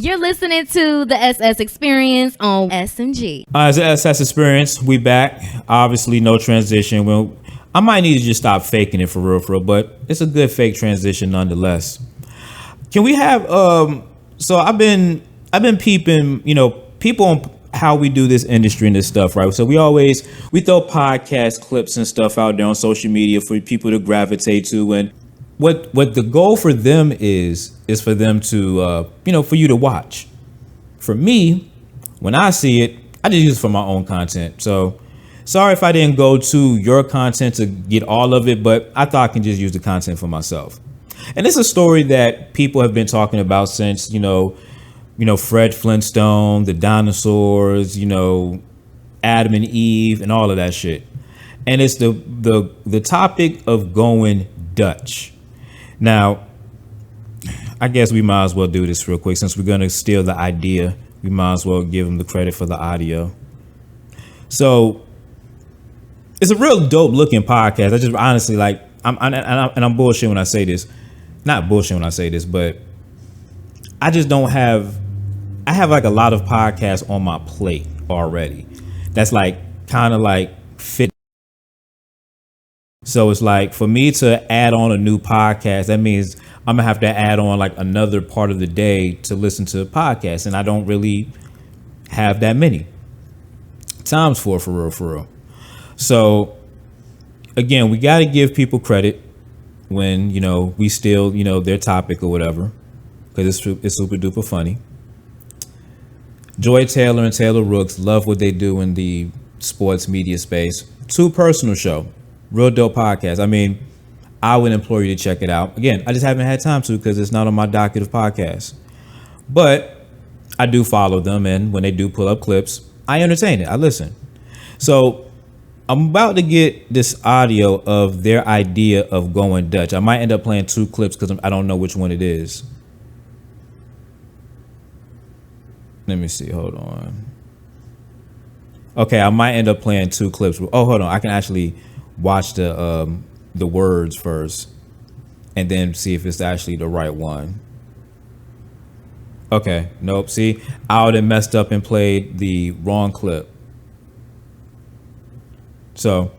You're listening to the SS Experience on SMG. It's the SS Experience. We back. Obviously, no transition. Well, I might need to just stop faking it for real, but it's a good fake transition nonetheless. Can we have so I've been peeping, people on how we do this industry and this stuff, right? So we throw podcast clips and stuff out there on social media for people to gravitate to, and what the goal for them is for them to for you to watch. For me, when I see it, I just use it for my own content. So sorry if I didn't go to your content to get all of it, but I thought I can just use the content for myself. And it's a story that people have been talking about since, Fred Flintstone, the dinosaurs, Adam and Eve and all of that shit. And it's the topic of going Dutch. Now, I guess we might as well do this real quick. Since we're going to steal the idea, we might as well give them the credit for the audio. So it's a real dope looking podcast. I just honestly I'm bullshit when I say this. Not bullshit when I say this, but I just don't have. I have a lot of podcasts on my plate already. That's kind of fit. So it's for me to add on a new podcast, that means I'm gonna have to add on another part of the day to listen to podcasts, and I don't really have that many times for real. So again, we got to give people credit when we steal their topic or whatever, because it's super duper funny. Joy Taylor and Taylor Rooks love what they do in the sports media space. Too Personal Show, real dope podcast. I mean, I would implore you to check it out. Again, I just haven't had time to because it's not on my docket of podcasts. But I do follow them, and when they do pull up clips, I entertain it. I listen. So I'm about to get this audio of their idea of going Dutch. I might end up playing two clips because I don't know which one it is. Let me see. Hold on. Okay, I might end up playing two clips. Oh, hold on. I can actually watch the words first and then see if it's actually the right one. Okay. Nope. See, I would have messed up and played the wrong clip. So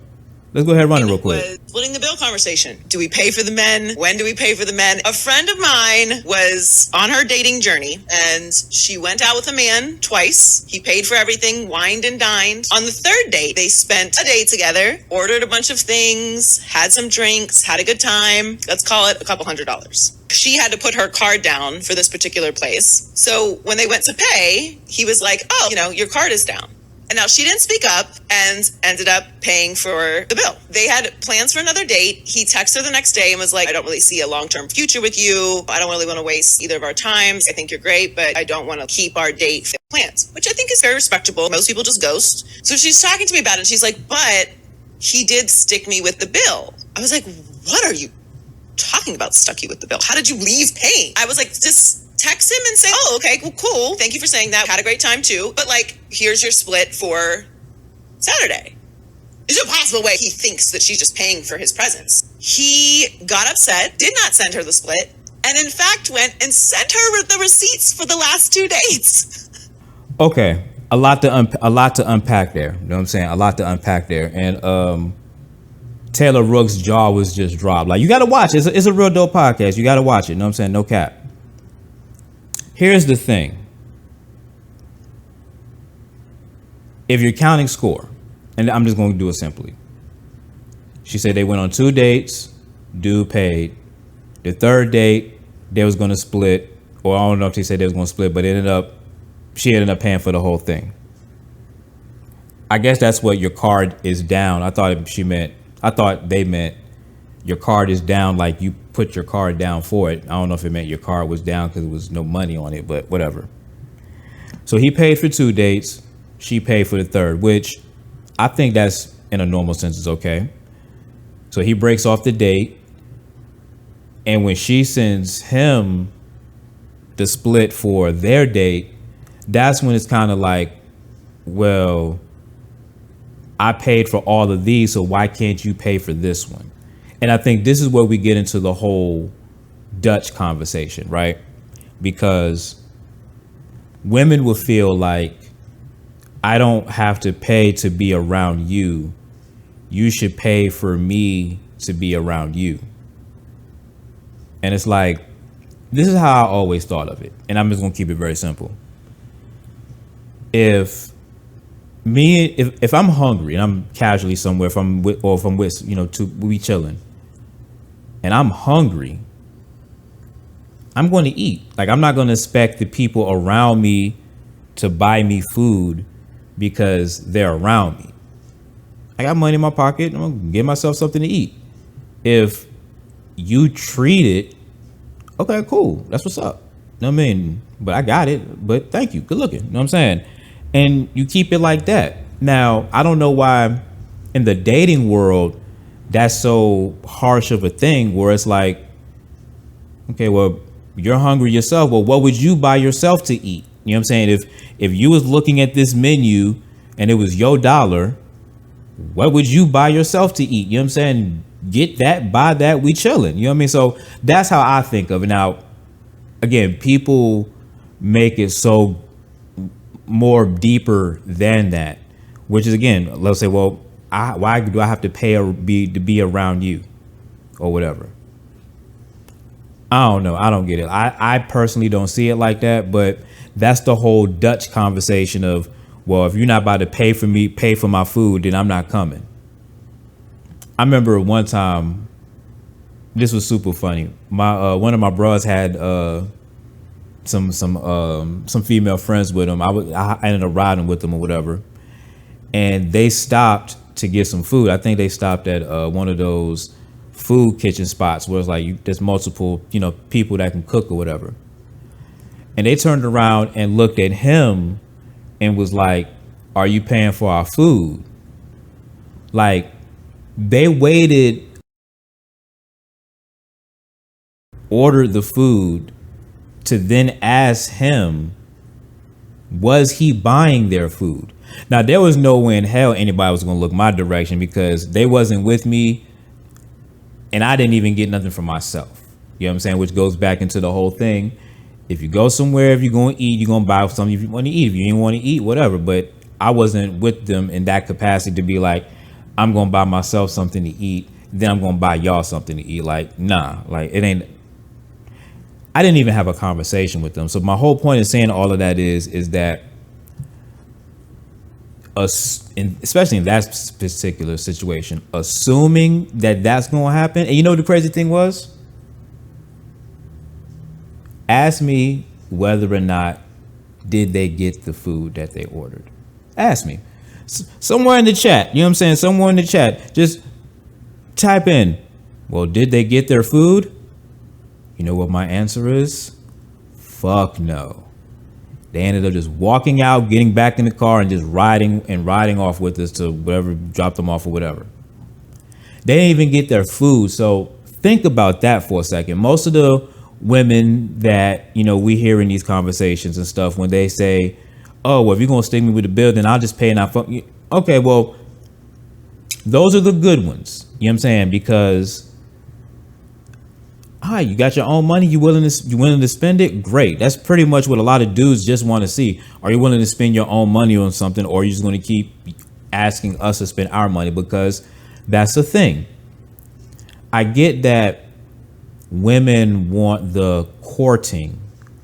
let's go ahead and run it real quick. Splitting the bill conversation. Do we pay for the men? When do we pay for the men? A friend of mine was on her dating journey, and she went out with a man twice. He paid for everything, wined and dined. On the third date, they spent a day together, ordered a bunch of things, had some drinks, had a good time. Let's call it a couple $100. She had to put her card down for this particular place. So when they went to pay, he was like, oh, your card is down. And now she didn't speak up and ended up paying for the bill. They had plans for another date. He texted her the next day and was like, I don't really see a long-term future with you. I don't really want to waste either of our times. I think you're great, but I don't want to keep our date plans, which I think is very respectable. Most people just ghost. So she's talking to me about it. And she's like, but he did stick me with the bill. I was like, what are you talking about, stuck you with the bill? How did you leave paying? I was like, just text him and say, oh, okay, well, cool. Thank you for saying that. Had a great time too. But here's your split for Saturday. There's no possible way he thinks that she's just paying for his presence. He got upset, did not send her the split, and in fact went and sent her the receipts for the last 2 dates. Okay, a lot to unpack there. You know what I'm saying? A lot to unpack there. And Taylor Rooks' jaw was just dropped. You got to watch it. It's a real dope podcast. You got to watch it. You know what I'm saying? No cap. Here's the thing. If you're counting score, and I'm just going to do it simply. She said they went on 2 dates, dude paid. The third date, they was going to split, or I don't know if she said they was going to split, but she ended up paying for the whole thing. I guess that's what your card is down. I thought they meant your card is down, you put your card down for it. I don't know if it meant your card was down because there was no money on it, but whatever. So he paid for 2 dates. She paid for the third, which I think that's in a normal sense is okay. So he breaks off the date. And when she sends him the split for their date, that's when it's kind of well, I paid for all of these, so why can't you pay for this one? And I think this is where we get into the whole Dutch conversation, right? Because women will feel like, I don't have to pay to be around you. You should pay for me to be around you. And it's like, this is how I always thought of it. And I'm just going to keep it very simple. If I'm hungry and I'm casually somewhere, if I'm with, we chilling and I'm hungry, I'm going to eat. Like, I'm not going to expect the people around me to buy me food because they're around me. I got money in my pocket. I'm going to get myself something to eat. If you treat it, okay, cool. That's what's up. You know what I mean? But I got it. But thank you. Good looking. You know what I'm saying? And you keep it like that. Now, I don't know why in the dating world, that's so harsh of a thing where it's like, okay, well, you're hungry yourself. Well, what would you buy yourself to eat? You know what I'm saying? If you was looking at this menu and it was your dollar, what would you buy yourself to eat? You know what I'm saying? Get that, buy that, we chilling. You know what I mean? So that's how I think of it. Now, again, people make it so more deeper than that, which is, again, let's say, well, why do I have to pay to be around you or whatever? I don't know. I don't get it. I personally don't see it like that, but that's the whole Dutch conversation of, well, if you're not about to pay for my food, then I'm not coming. I remember one time, this was super funny. My one of my bros had some female friends with him. I ended up riding with them or whatever, and they stopped to get some food. I think they stopped at one of those food kitchen spots where it's like there's multiple people that can cook or whatever. And they turned around and looked at him and was like, "Are you paying for our food?" Like, they waited, ordered the food to then ask him, was he buying their food? Now, there was no way in hell anybody was going to look my direction because they wasn't with me and I didn't even get nothing for myself. You know what I'm saying? Which goes back into the whole thing. If you go somewhere, if you're going to eat, you're going to buy something if you want to eat. If you didn't want to eat, whatever. But I wasn't with them in that capacity to be like, I'm going to buy myself something to eat, then I'm going to buy y'all something to eat. Like, nah, like it ain't. I didn't even have a conversation with them. So my whole point in saying all of that is that especially in that particular situation, assuming that that's going to happen. And you know what the crazy thing was? Ask me whether or not did they get the food that they ordered. Ask me. Somewhere in the chat, you know what I'm saying? Somewhere in the chat, just type in, well, did they get their food? You know what my answer is? Fuck no. They ended up just walking out, getting back in the car and just riding off with us to whatever, drop them off or whatever. They didn't even get their food. So think about that for a second. Most of the women that, we hear in these conversations and stuff, when they say, oh, well, if you're going to stick me with the bill, then I'll just pay and I'll fuck you. Okay, well, those are the good ones. You know what I'm saying? Because, you got your own money. You willing to spend it? Great. That's pretty much what a lot of dudes just want to see. Are you willing to spend your own money on something, or are you just going to keep asking us to spend our money? Because that's the thing. I get that women want the courting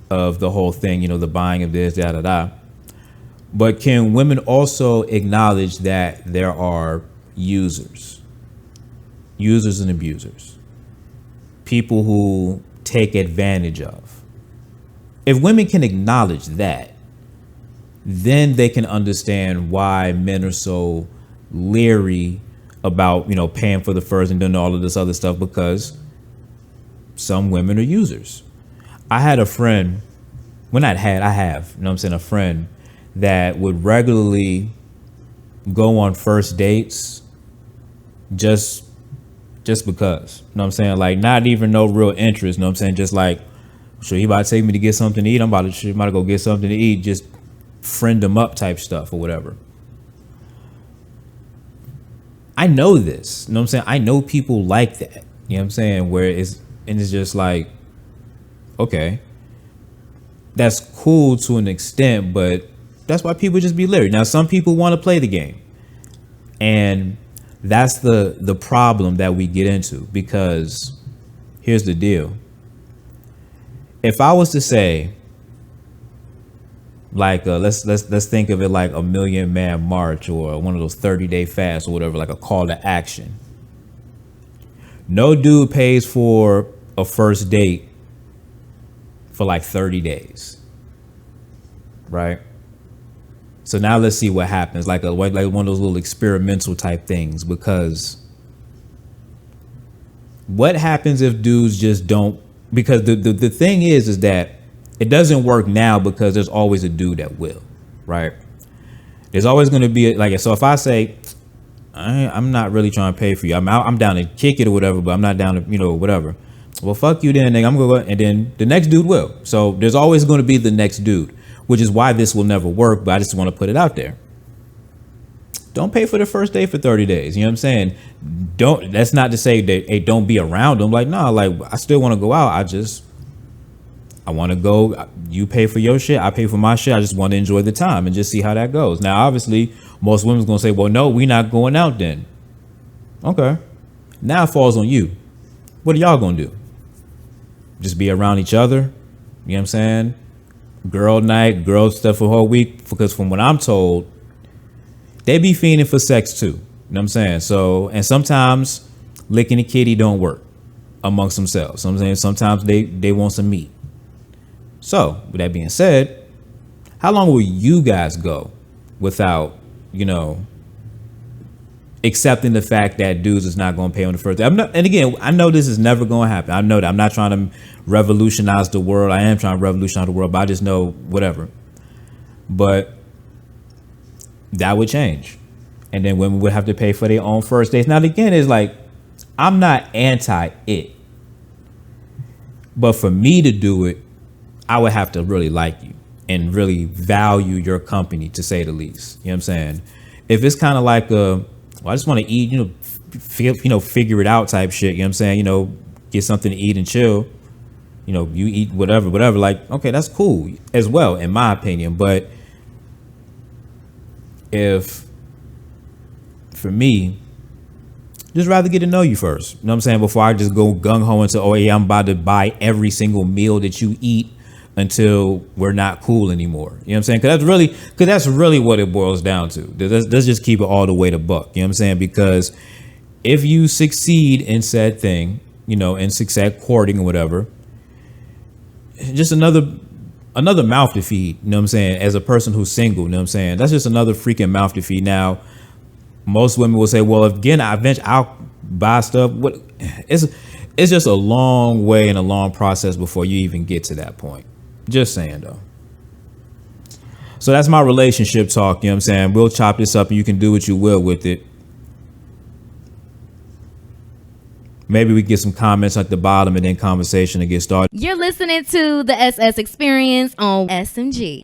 of the whole thing, the buying of this, da. But can women also acknowledge that there are users and abusers, people who take advantage of? If women can acknowledge that, then they can understand why men are so leery about, paying for the first and doing all of this other stuff, because some women are users. I had a friend, I have, a friend that would regularly go on first dates just because, like not even no real interest, just like, sure, he about to take me to get something to eat. I'm about to go get something to eat, just friend them up type stuff or whatever. I know this, I know people like that, where it's just like, okay, that's cool to an extent, but that's why people just be leery. Now, some people want to play the game, and that's the problem that we get into, because here's the deal. If I was to say, like, let's think of it like a 1,000,000-man march or one of those 30-day fasts or whatever, like a call to action. No dude pays for a first date for like 30 days, right? So now let's see what happens, like one of those little experimental type things, because what happens if dudes just don't, because the thing is that it doesn't work now because there's always a dude that will, right? There's always going to be like, so if I say, I'm not really trying to pay for you, I'm down to kick it or whatever, but I'm not down to, whatever. Well, fuck you then, nigga. I'm going to go, and then the next dude will. So there's always going to be the next dude, which is why this will never work. But I just want to put it out there. Don't pay for the first day for 30 days. You know what I'm saying? That's not to say that, hey, don't be around them. Like, nah, like, I still want to go out. I want to go. You pay for your shit. I pay for my shit. I just want to enjoy the time and just see how that goes. Now, obviously, most women's going to say, well, no, we're not going out then. Okay. Now it falls on you. What are y'all going to do? Just be around each other? You know what I'm saying? Girl night, girl stuff for a whole week. Because from what I'm told, they be fiending for sex too. You know what I'm saying? So, and sometimes licking a kitty don't work amongst themselves. So I'm saying sometimes they want some meat. So, with that being said, how long will you guys go without, accepting the fact that dudes is not going to pay on the first day? And again, I know this is never going to happen. I know that. I'm not trying to revolutionize the world. I am trying to revolutionize the world, but I just know whatever. But that would change. And then women would have to pay for their own first dates. Now, again, it's like, I'm not anti it. But for me to do it, I would have to really like you and really value your company, to say the least. You know what I'm saying? If it's kind of like I just want to eat, figure it out type shit. You know what I'm saying? Get something to eat and chill. You eat whatever. Like, okay, that's cool as well, in my opinion. But for me, just rather get to know you first. You know what I'm saying? Before I just go gung-ho into, oh, yeah, I'm about to buy every single meal that you eat until we're not cool anymore. You know what I'm saying? Because that's really what it boils down to. Let's just keep it all the way to buck. You know what I'm saying? Because if you succeed in said thing, in success courting or whatever, just another mouth to feed. You know what I'm saying? As a person who's single, you know what I'm saying? That's just another freaking mouth to feed. Now, most women will say, well, again, I'll buy stuff. It's just a long way and a long process before you even get to that point. Just saying, though. So that's my relationship talk. You know what I'm saying? We'll chop this up and you can do what you will with it. Maybe we get some comments at the bottom and then conversation to get started. You're listening to the SS Experience on SMG.